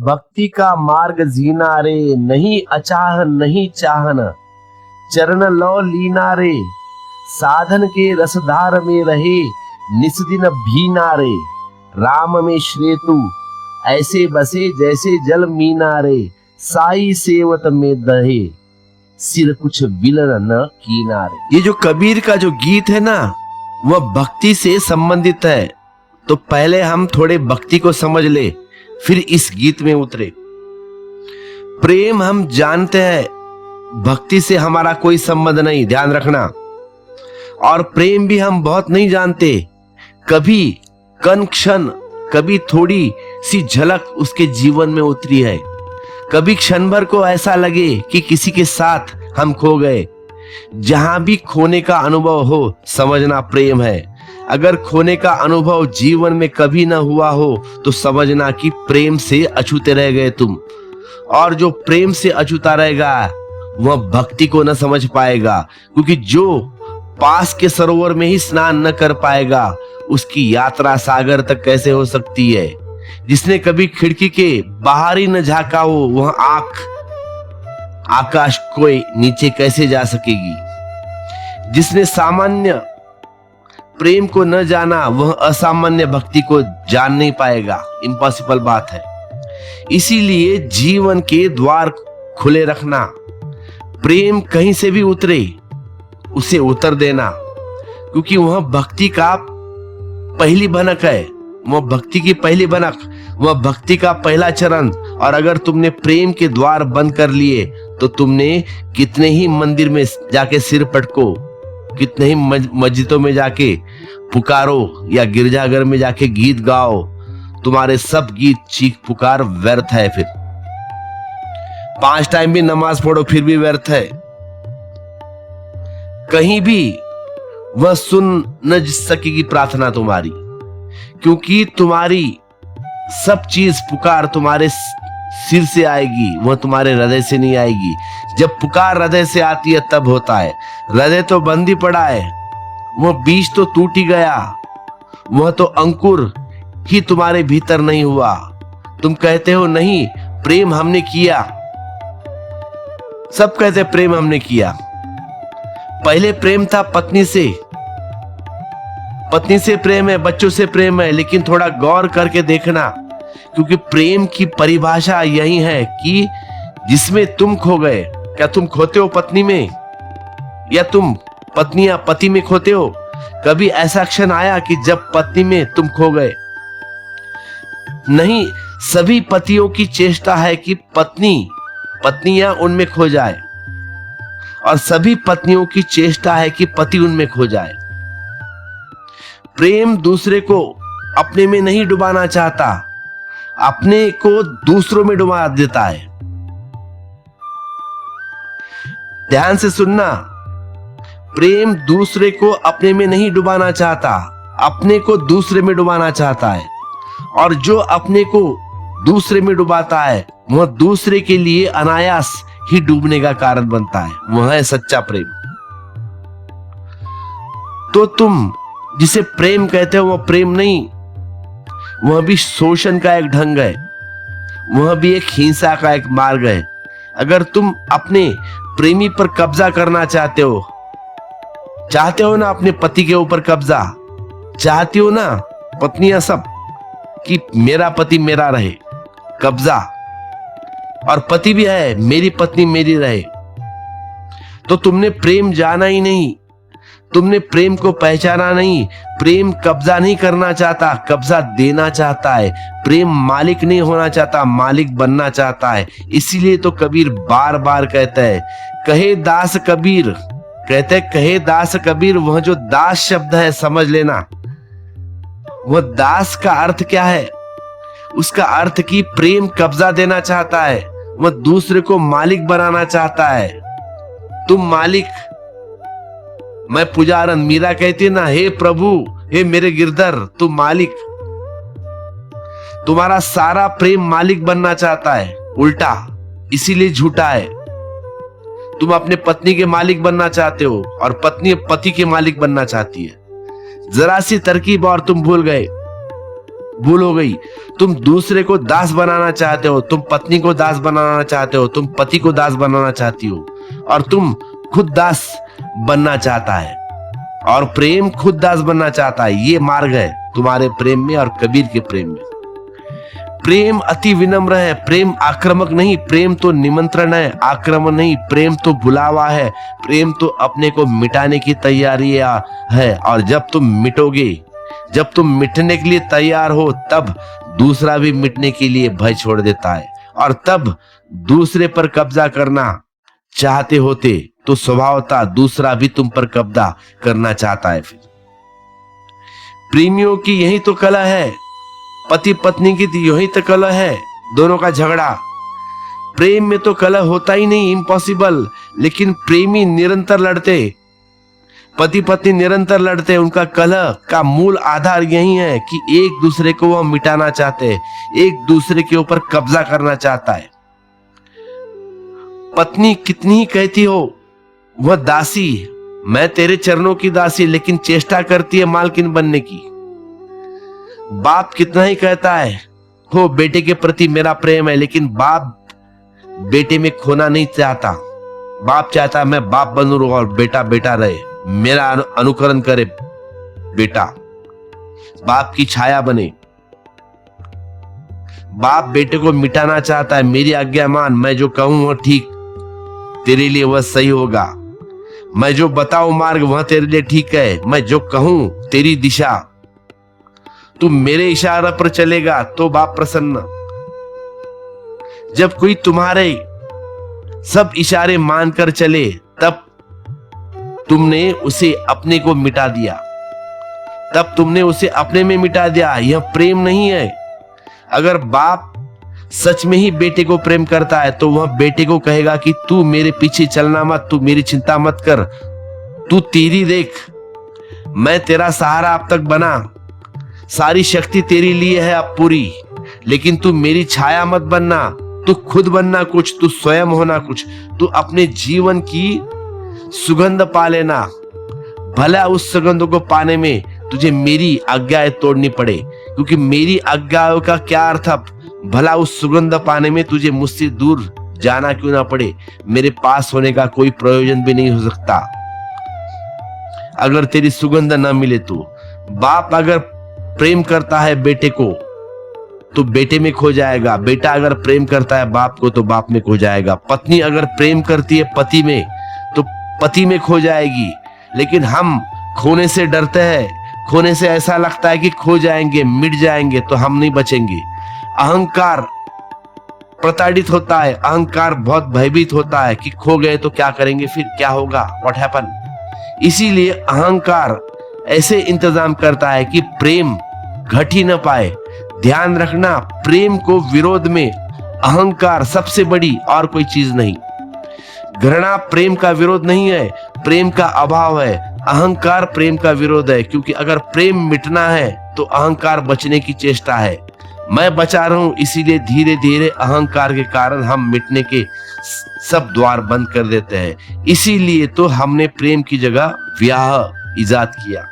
भक्ति का मार्ग जीना रे, नहीं अचाह नहीं चाहन, चरण लो लीना रे, साधन के रसधार में रहे, निस्दिन भीना रे, राम में श्रेतु ऐसे बसे जैसे जल मीना रे, साई सेवत में दहे, सिर कुछ विलन न कीना रे। ये जो कबीर का जो गीत है ना, वह भक्ति से संबंधित है। तो पहले हम थोड़े भक्ति को समझ ले, फिर इस गीत में उतरे। प्रेम हम जानते हैं, भक्ति से हमारा कोई संबंध नहीं, ध्यान रखना। और प्रेम भी हम बहुत नहीं जानते, कभी कन क्षण, कभी थोड़ी सी झलक उसके जीवन में उतरी है। कभी क्षण भर को ऐसा लगे कि किसी के साथ हम खो गए। जहां भी खोने का अनुभव हो, समझना प्रेम है। अगर खोने का अनुभव जीवन में कभी ना हुआ हो, तो समझना कि प्रेम से अछूते रह गए तुम। और जो प्रेम से अछूता रहेगा, वह भक्ति को न समझ पाएगा, क्योंकि जो पास के सरोवर में ही स्नान न कर पाएगा, उसकी यात्रा सागर तक कैसे हो सकती है। जिसने कभी खिड़की के बाहर ही न झांका हो, वह आंख आकाश कोई नीचे कैसे जा सकेगी। जिसने सामान्य प्रेम को न जाना, वह असामान्य भक्ति को जान नहीं पाएगा। इम्पॉसिबल बात है। इसीलिए जीवन के द्वार खुले रखना। प्रेम कहीं से भी उतरे, उसे उतर देना, क्योंकि वह भक्ति का पहली भनक है, वह भक्ति की पहली भनक, वह भक्ति का पहला चरण। और अगर तुमने प्रेम के द्वार बंद कर लिए, तो तुमने कितने ही मंदिर में जाके सिर पटको, कितने ही मस्जिदों में जाके पुकारो, या गिरजाघर में जाके गीत गाओ, तुम्हारे सब गीत चीख पुकार व्यर्थ है। फिर 5 टाइम भी नमाज पढ़ो, फिर भी व्यर्थ है। कहीं भी वह सुन न सकेगी प्रार्थना तुम्हारी, क्योंकि तुम्हारी सब चीज पुकार तुम्हारे सिर से आएगी, वह तुम्हारे हृदय से नहीं आएगी। जब पुकार हृदय से आती है तब होता है। हृदय तो बंद ही पड़ा है, वह बीज तो टूट ही गया, वह तो अंकुर ही तुम्हारे भीतर नहीं हुआ। तुम कहते हो नहीं, प्रेम हमने किया, सब कहते प्रेम हमने किया। पहले प्रेम था पत्नी से, पत्नी से प्रेम है, बच्चों से प्रेम है। लेकिन थोड़ा गौर करके देखना, क्योंकि प्रेम की परिभाषा यही है कि जिसमें तुम खो गए। क्या तुम खोते हो पत्नी में, या तुम पत्नी या पति में खोते हो? कभी ऐसा क्षण आया कि जब पत्नी में तुम खो गए? नहीं, सभी पतियों की चेष्टा है कि पत्नियां उनमें खो जाए, और सभी पत्नियों की चेष्टा है कि पति उनमें खो जाए। प्रेम दूसरे को अपने में नहीं डुबाना चाहता, अपने को दूसरों में डुबा देता है। ध्यान से सुनना, प्रेम दूसरे को अपने में नहीं डुबाना चाहता, अपने को दूसरे में डुबाना चाहता है। और जो अपने को दूसरे में डुबाता है, वह दूसरे के लिए अनायास ही डूबने का कारण बनता है। वह है सच्चा प्रेम। तो तुम जिसे प्रेम कहते हो, वह प्रेम नहीं, वह भी शोषण का एक ढंग है, वह भी एक हिंसा का एक मार्ग है। अगर तुम अपने प्रेमी पर कब्जा करना चाहते हो ना, अपने पति के ऊपर कब्जा चाहती हो ना, पत्नियां सब, कि मेरा पति मेरा रहे, कब्जा, और पति भी है मेरी पत्नी मेरी रहे, तो तुमने प्रेम जाना ही नहीं, तुमने प्रेम को पहचाना नहीं। प्रेम कब्जा नहीं करना चाहता, कब्जा देना चाहता है। प्रेम मालिक नहीं होना चाहता, मालिक बनना चाहता है। इसीलिए तो कबीर बार बार कहता है, कहे दास कबीर, कहते कहे दास कबीर। वह जो दास शब्द है, समझ लेना, वह दास का अर्थ क्या है? उसका अर्थ कि प्रेम कब्जा देना चाहता है, वह दूसरे को मालिक बनाना चाहता है। तुम मालिक, मैं पुजारन, मीरा कहती है ना, हे प्रभु, हे मेरे गिरधर, तुम मालिक। तुम्हारा सारा प्रेम मालिक बनना चाहता है, उल्टा, इसीलिए झूठा है। तुम अपने पत्नी के मालिक बनना चाहते हो, और पत्नी पति के मालिक बनना चाहती है। जरा सी तरकीब और तुम भूल गए। भूल हो गई। तुम दूसरे को दास बनाना चाहते हो, तुम पत्नी को दास बनाना चाहते हो, तुम पति को दास बनाना चाहती हो, और तुम खुद दास बनना चाहता है, और प्रेम खुद दास बनना चाहता है। ये मार्ग है तुम्हारे प्रेम में और कबीर के प्रेम में। प्रेम अति विनम्र है, प्रेम आक्रामक नहीं, प्रेम तो निमंत्रण है, आक्रमण नहीं। प्रेम तो बुलावा है, प्रेम तो अपने को मिटाने की तैयारी है। और जब तुम मिटोगे, जब तुम मिटने के लिए तैयार हो, तब दूसरा भी मिटने के लिए भय छोड़ देता है। और तब दूसरे पर कब्जा करना चाहते होते तो स्वभावतः दूसरा भी तुम पर कब्जा करना चाहता है। फिर प्रेमियों की यही तो कला है, पति पत्नी की यही तो कला है, दोनों का झगड़ा। प्रेम में तो कलह होता ही नहीं, इम्पॉसिबल। लेकिन प्रेमी निरंतर लड़ते, पति पत्नी निरंतर लड़ते। उनका कलह का मूल आधार यही है कि एक दूसरे को वह मिटाना चाहते हैं, एक दूसरे के ऊपर कब्जा करना चाहता है। पत्नी कितनी ही कहती हो वह दासी, मैं तेरे चरणों की दासी, लेकिन चेष्टा करती है मालकिन बनने की। बाप कितना ही कहता है हो बेटे के प्रति मेरा प्रेम है, लेकिन बाप बेटे में खोना नहीं चाहता। बाप चाहता है मैं बाप बनूं और बेटा बेटा रहे, मेरा अनुकरण करे, बेटा बाप की छाया बने। बाप बेटे को मिटाना चाहता है, मेरी आज्ञा मान, मैं जो कहूं वह ठीक तेरे लिए वह सही होगा, मैं जो बताऊं मार्ग वह तेरे लिए ठीक है, मैं जो कहूं तेरी दिशा, तू मेरे इशारा पर चलेगा तो बाप प्रसन्न। जब कोई तुम्हारे सब इशारे मानकर चले, तब तुमने उसे अपने को मिटा दिया, तब तुमने उसे अपने में मिटा दिया। यह प्रेम नहीं है। अगर बाप सच में ही बेटे को प्रेम करता है तो वह बेटे को कहेगा कि तू मेरे पीछे चलना मत, तू मेरी चिंता मत कर, तू तेरी देख, मैं तेरा सहारा अब तक बना, सारी शक्ति तेरे लिए है अब पूरी, लेकिन तू मेरी छाया मत बनना, तू खुद बनना कुछ, तू स्वयं होना कुछ, तू अपने जीवन की सुगंध पा लेना। भला उस सुगंध को पाने में तुझे मेरी आज्ञाएं तोड़नी पड़े, क्योंकि मेरी आज्ञाओं का क्या अर्थ अब, भला उस सुगंध पाने में तुझे मुझसे दूर जाना क्यों ना पड़े, मेरे पास होने का कोई प्रयोजन भी नहीं हो सकता अगर तेरी सुगंध न मिले तो। बाप अगर प्रेम करता है बेटे को तो बेटे में खो जाएगा, बेटा अगर प्रेम करता है बाप को तो बाप में खो जाएगा, पत्नी अगर प्रेम करती है पति में तो पति में खो जाएगी। लेकिन हम खोने से डरते हैं, खोने से ऐसा लगता है कि खो जाएंगे, मिट जाएंगे, तो हम नहीं बचेंगे। अहंकार प्रताड़ित होता है, अहंकार बहुत भयभीत होता है कि खो गए तो क्या करेंगे, फिर क्या होगा, व्हाट हैपन। इसीलिए अहंकार ऐसे इंतजाम करता है कि प्रेम घट ही न पाए। ध्यान रखना, प्रेम को विरोध में अहंकार सबसे बड़ी और कोई चीज नहीं। घृणा प्रेम का विरोध नहीं है, प्रेम का अभाव है। अहंकार प्रेम का विरोध है, क्योंकि अगर प्रेम मिटना है तो अहंकार बचने की चेष्टा है। मैं बचा रहा हूं, इसीलिए धीरे धीरे अहंकार के कारण हम मिटने के सब द्वार बंद कर देते हैं। इसीलिए तो हमने प्रेम की जगह व्याह इजाद किया।